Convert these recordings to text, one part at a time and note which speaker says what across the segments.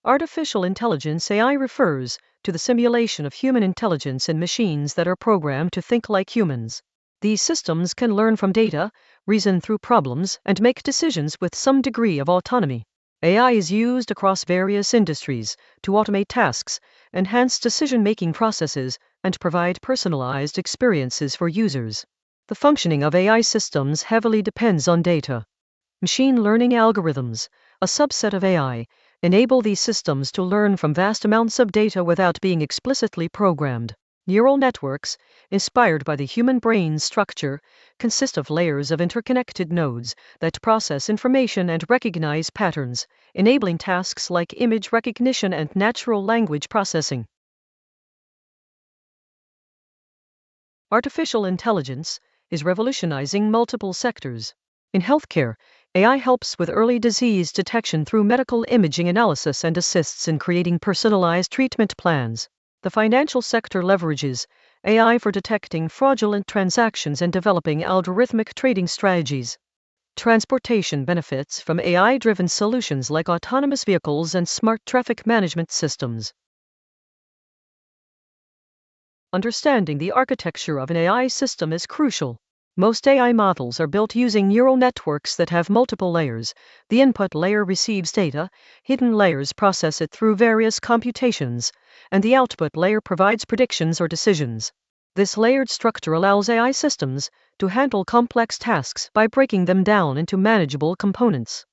Speaker 1: Artificial intelligence (AI) refers to the simulation of human intelligence in machines that are programmed to think like humans. These systems can learn from data, reason through problems, and make decisions with some degree of autonomy. AI is used across various industries to automate tasks, enhance decision-making processes, and provide personalized experiences for users. The functioning of AI systems heavily depends on data. Machine learning algorithms, a subset of AI, enable these systems to learn from vast amounts of data without being explicitly programmed. Neural networks, inspired by the human brain's structure, consist of layers of interconnected nodes that process information and recognize patterns, enabling tasks like image recognition and natural language processing. Artificial intelligence is revolutionizing multiple sectors. In healthcare, AI helps with early disease detection through medical imaging analysis and assists in creating personalized treatment plans. The financial sector leverages AI for detecting fraudulent transactions and developing algorithmic trading strategies. Transportation benefits from AI-driven solutions like autonomous vehicles and smart traffic management systems. Understanding the architecture of an AI system is crucial. Most AI models are built using neural networks that have multiple layers. The input layer receives data, hidden layers process it through various computations, and the output layer provides predictions or decisions. This layered structure allows AI systems to handle complex tasks by breaking them down into manageable components.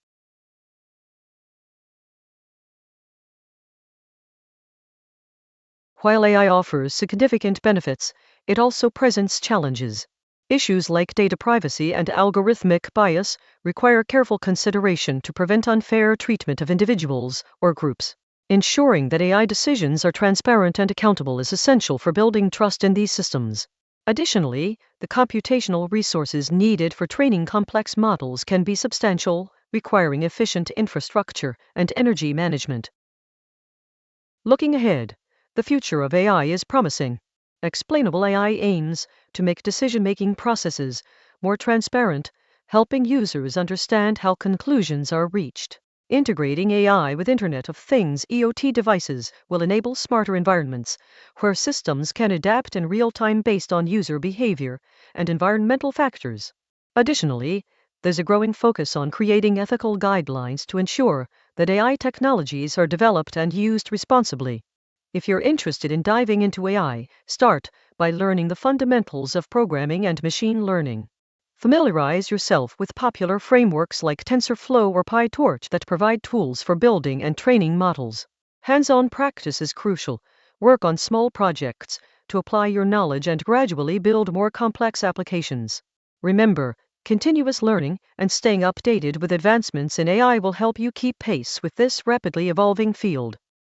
Speaker 1: While AI offers significant benefits, it also presents challenges. Issues like data privacy and algorithmic bias require careful consideration to prevent unfair treatment of individuals or groups. Ensuring that AI decisions are transparent and accountable is essential for building trust in these systems. Additionally, the computational resources needed for training complex models can be substantial, requiring efficient infrastructure and energy management. Looking ahead, the future of AI is promising. Explainable AI aims to make decision-making processes more transparent, helping users understand how conclusions are reached. Integrating AI with Internet of Things (IoT) devices will enable smarter environments, where systems can adapt in real time based on user behavior and environmental factors. Additionally, there's a growing focus on creating ethical guidelines to ensure that AI technologies are developed and used responsibly. If you're interested in diving into AI, start by learning the fundamentals of programming and machine learning. Familiarize yourself with popular frameworks like TensorFlow or PyTorch that provide tools for building and training models. Hands-on practice is crucial. Work on small projects to apply your knowledge and gradually build more complex applications. Remember, continuous learning and staying updated with advancements in AI will help you keep pace with this rapidly evolving field.